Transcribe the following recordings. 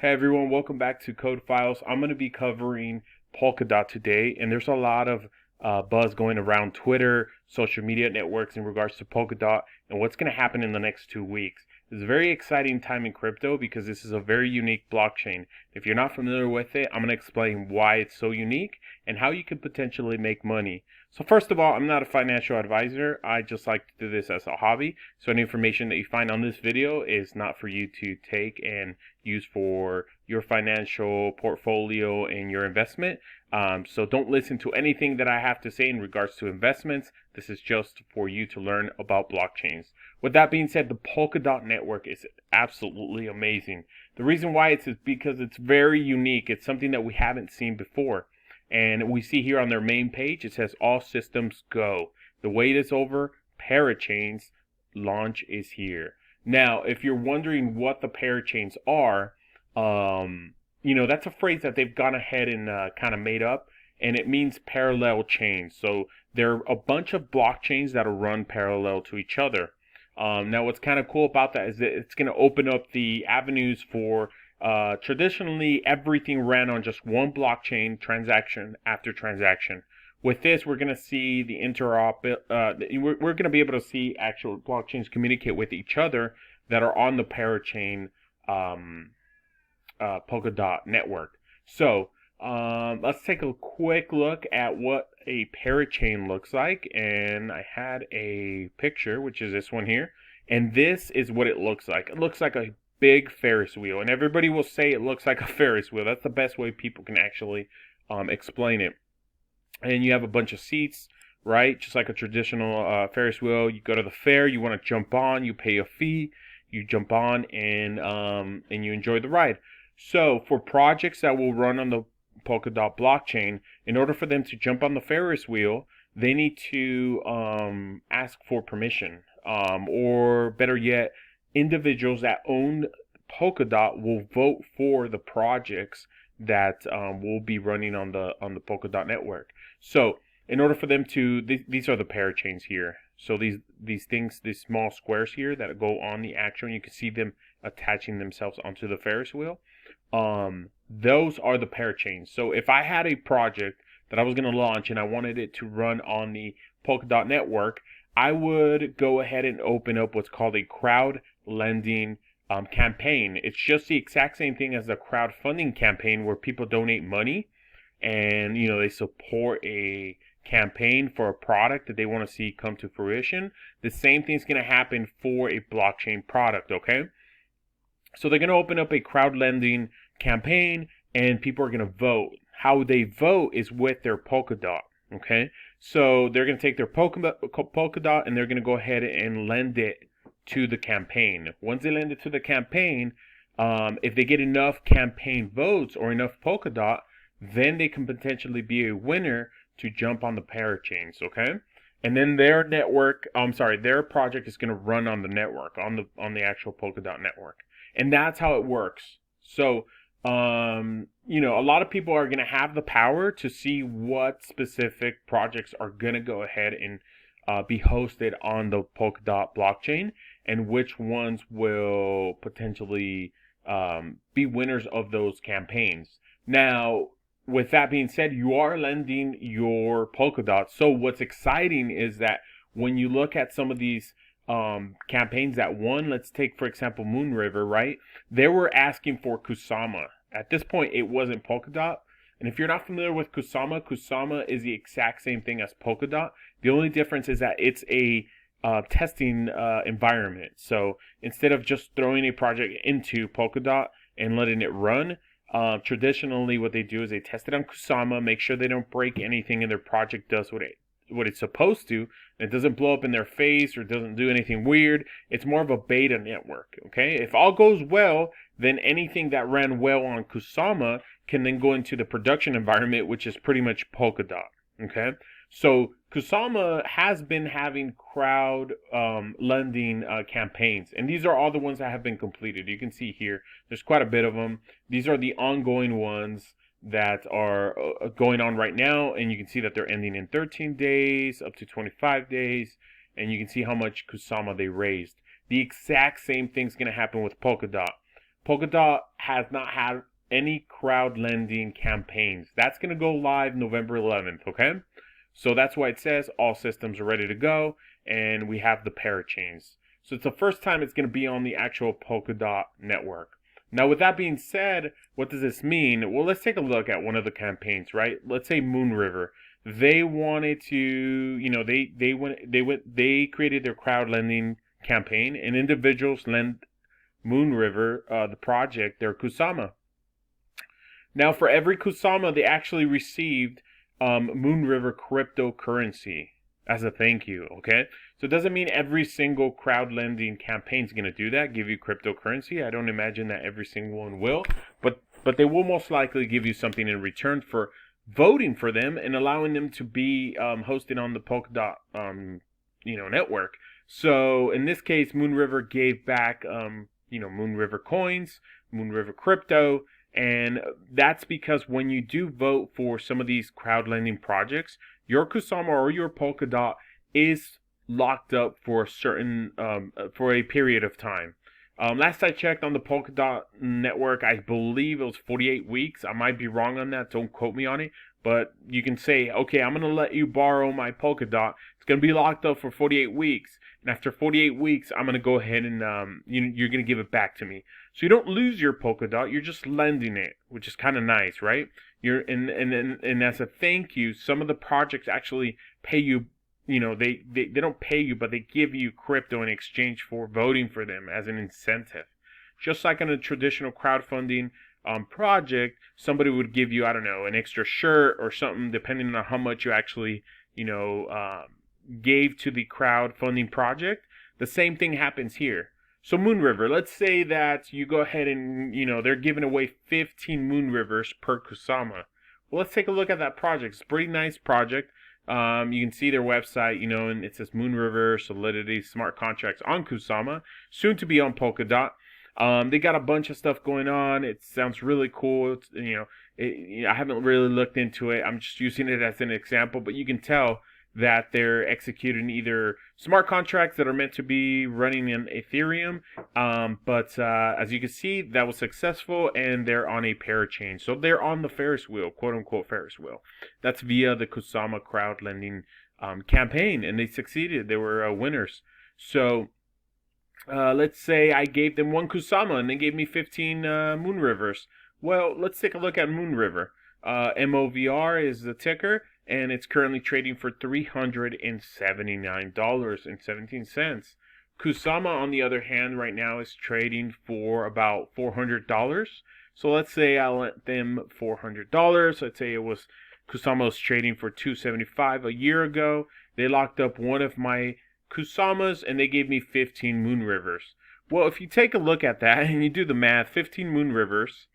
Hey everyone, welcome back to Code Files. I'm going to be covering PolkaDot today, and there's a lot of buzz going around Twitter, social media networks in regards to PolkaDot and what's going to happen in the next 2 weeks. It's a very exciting time in crypto because this is a very unique blockchain. If you're not familiar with it, I'm going to explain why it's so unique and how you could potentially make money. So first of all, I'm not a financial advisor. I just like to do this as a hobby. So any information that you find on this video is not for you to take and use for your financial portfolio and your investment. So don't listen to anything that I have to say in regards to investments. This is just for you to learn about blockchains. With that being said, the PolkaDot network is absolutely amazing. The reason why is because it's very unique. It's something that we haven't seen before. And we see here on their main page, it says all systems go. The wait is over. Parachains launch is here. Now, if you're wondering what the parachains are, that's a phrase that they've gone ahead and kind of made up, and it means parallel chains. So there are a bunch of blockchains that are run parallel to each other. Now, what's kind of cool about that is that it's going to open up the avenues for traditionally everything ran on just one blockchain, transaction after transaction. With this, we're going to see the we're going to be able to see actual blockchains communicate with each other that are on the Parachain PolkaDot network. So let's take a quick look at what a parachain looks like. And I had a picture, which is this one here. And this is what it looks like. It looks like a big Ferris wheel. And everybody will say it looks like a Ferris wheel. That's the best way people can actually explain it. And you have a bunch of seats, right? Just like a traditional Ferris wheel. You go to the fair, you want to jump on, you pay a fee, you jump on, and you enjoy the ride. So for projects that will run on the PolkaDot blockchain, in order for them to jump on the Ferris wheel, they need to ask for permission. Or better yet, individuals that own PolkaDot will vote for the projects that will be running on the PolkaDot network. So in order for them to, these are the parachains here. So these things, these small squares here that go on the action, you can see them attaching themselves onto the Ferris wheel. Those are the parachains. So if I had a project that I was going to launch and I wanted it to run on the PolkaDot network, I would go ahead and open up what's called a crowd lending campaign. It's just the exact same thing as the crowdfunding campaign where people donate money and they support a campaign for a product that they want to see come to fruition. The same thing's going to happen for a blockchain product, okay? So they're going to open up a crowd lending campaign and people are going to vote. How they vote is with their PolkaDot, okay? So they're going to take their PolkaDot and they're going to go ahead and lend it to the campaign. Once they lend it to the campaign, if they get enough campaign votes or enough PolkaDot, then they can potentially be a winner to jump on the parachains, okay? And then their project is going to run on the network, on the actual PolkaDot network. And that's how it works. So, a lot of people are going to have the power to see what specific projects are going to go ahead and be hosted on the PolkaDot blockchain and which ones will potentially be winners of those campaigns. Now, with that being said, you are lending your PolkaDot. So what's exciting is that when you look at some of these campaigns that won, let's take, for example, Moon River, right? They were asking for Kusama. At this point, it wasn't PolkaDot. And if you're not familiar with Kusama is the exact same thing as PolkaDot. The only difference is that it's a testing environment. So instead of just throwing a project into PolkaDot and letting it run, traditionally what they do is they test it on Kusama, make sure they don't break anything, and their project does what it's supposed to. It doesn't blow up in their face or doesn't do anything weird. It's more of a beta network, okay? If all goes well, then anything that ran well on Kusama can then go into the production environment, which is pretty much PolkaDot, okay? So Kusama has been having crowd lending campaigns, and these are all the ones that have been completed. You can see here, there's quite a bit of them. These are the ongoing ones that are going on right now, and you can see that they're ending in 13 days, up to 25 days, and you can see how much Kusama they raised. The exact same thing's going to happen with PolkaDot. PolkaDot has not had any crowd lending campaigns. That's going to go live November 11th, okay? So that's why it says all systems are ready to go, and we have the Parachains. So it's the first time it's going to be on the actual PolkaDot network. Now, with that being said, what does this mean? Well, let's take a look at one of the campaigns, right? Let's say Moon River. They wanted to, they created their crowd lending campaign, and individuals lend Moon River, the project, their Kusama. Now, for every Kusama, they actually received Moon River cryptocurrency as a thank you, okay? So it doesn't mean every single crowd lending campaign is going to do that, give you cryptocurrency. I don't imagine that every single one will, but they will most likely give you something in return for voting for them and allowing them to be hosted on the PolkaDot network. So in this case, Moon River gave back Moon River coins, Moon River crypto, and that's because when you do vote for some of these crowd lending projects, your Kusama or your PolkaDot is locked up for a certain for a period of time. Last I checked on the PolkaDot network, I believe it was 48 weeks. I might be wrong on that. Don't quote me on it. But you can say, okay, I'm going to let you borrow my PolkaDot. It's going to be locked up for 48 weeks. And after 48 weeks, I'm going to go ahead and you're going to give it back to me. So you don't lose your PolkaDot. You're just lending it, which is kind of nice, right? And as a thank you, some of the projects actually pay you. They don't pay you, but they give you crypto in exchange for voting for them as an incentive. Just like in a traditional crowdfunding project, somebody would give you, I don't know, an extra shirt or something, depending on how much you actually, gave to the crowdfunding project. The same thing happens here. So Moon River, let's say that you go ahead and, they're giving away 15 Moon Rivers per Kusama. Well, let's take a look at that project. It's a pretty nice project. You can see their website, and it says Moon River, Solidity, Smart Contracts on Kusama, soon to be on PolkaDot. They got a bunch of stuff going on. It sounds really cool. I haven't really looked into it. I'm just using it as an example, but you can tell that they're executing either smart contracts that are meant to be running in Ethereum, but as you can see, that was successful, and they're on a Parachain. So they're on the Ferris wheel, quote-unquote Ferris wheel. That's via the Kusama crowd lending campaign, and they succeeded. They were winners. So let's say I gave them one Kusama, and they gave me 15 Moon Rivers. Well, let's take a look at Moon River. MOVR is the ticker, and it's currently trading for $379.17. Kusama, on the other hand, right now is trading for about $400. So let's say I lent them $400. Let's say Kusama was trading for $275 a year ago. They locked up one of my Kusamas, and they gave me 15 Moon Rivers. Well, if you take a look at that and you do the math, 15 Moon Rivers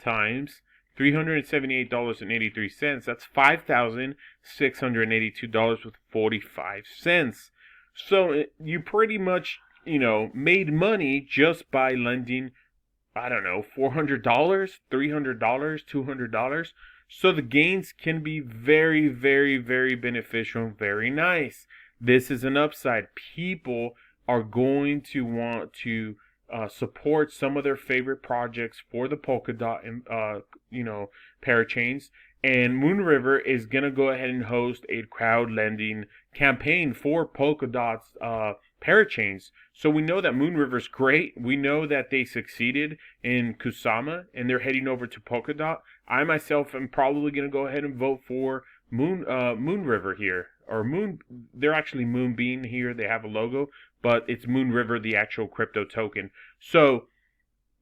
times $378.83. That's $5,682.45. So you pretty much, made money just by lending, I don't know, $400, $300, $200. So the gains can be very, very, very beneficial, very nice. This is an upside. People are going to want to support some of their favorite projects for the PolkaDot, Parachains, and Moon River is gonna go ahead and host a crowd lending campaign for PolkaDot's Parachains. So we know that Moon River's great. We know that they succeeded in Kusama, and they're heading over to PolkaDot. I myself am probably gonna go ahead and vote for Moon River here, or Moon. They're actually Moonbeam here. They have a logo, but it's Moon River, the actual crypto token. So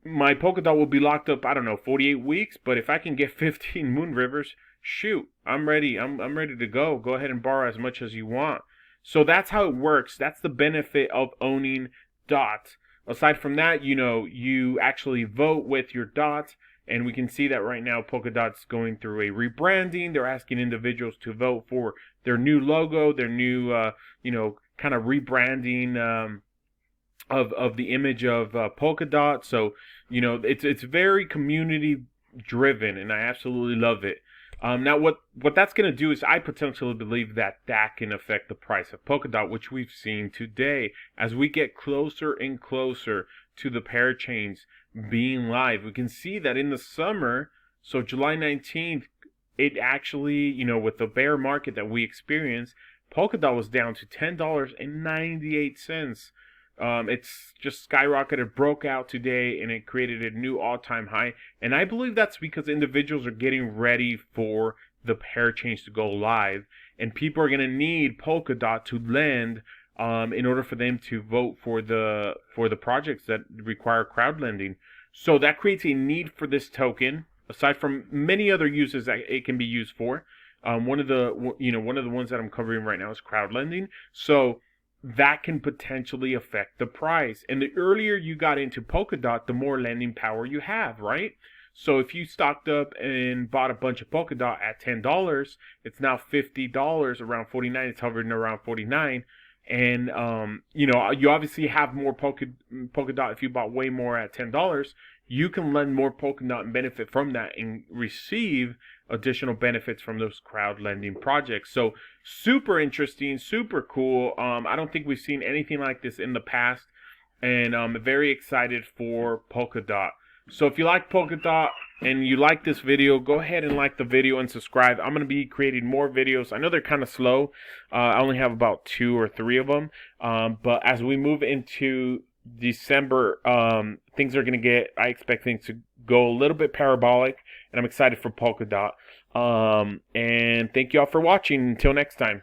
my PolkaDot will be locked up, I don't know, 48 weeks. But if I can get 15 Moon Rivers, shoot, I'm ready. I'm ready to go. Go ahead and borrow as much as you want. So that's how it works. That's the benefit of owning DOT. Aside from that, you actually vote with your DOT. And we can see that right now PolkaDot's going through a rebranding. They're asking individuals to vote for their new logo, their new, kind of rebranding of the image of PolkaDot. So, it's very community driven, and I absolutely love it. Now, what that's going to do is I potentially believe that can affect the price of PolkaDot, which we've seen today. As we get closer and closer to the Parachains being live. We can see that in the summer, so July 19th, it actually, with the bear market that we experienced, PolkaDot was down to $10.98. It's just skyrocketed, broke out today, and it created a new all-time high. And I believe that's because individuals are getting ready for the Parachains to go live, and people are going to need PolkaDot to lend in order for them to vote for the projects that require crowd lending. So that creates a need for this token, aside from many other uses that it can be used for. One of the ones that I'm covering right now is crowd lending. So that can potentially affect the price. And the earlier you got into PolkaDot, the more lending power you have, right? So if you stocked up and bought a bunch of PolkaDot at $10, it's now $50, around 49. It's hovering around 49. And you obviously have more PolkaDot if you bought way more at $10. You can lend more PolkaDot and benefit from that and receive additional benefits from those crowd lending projects. So super interesting, super cool. I don't think we've seen anything like this in the past, and I'm very excited for PolkaDot. So if you like PolkaDot and you like this video, go ahead and like the video and subscribe. I'm going to be creating more videos. I know they're kind of slow. I only have about 2 or 3 of them. But as we move into December, things are going to I expect things to go a little bit parabolic, and I'm excited for PolkaDot. And thank you all for watching. Until next time.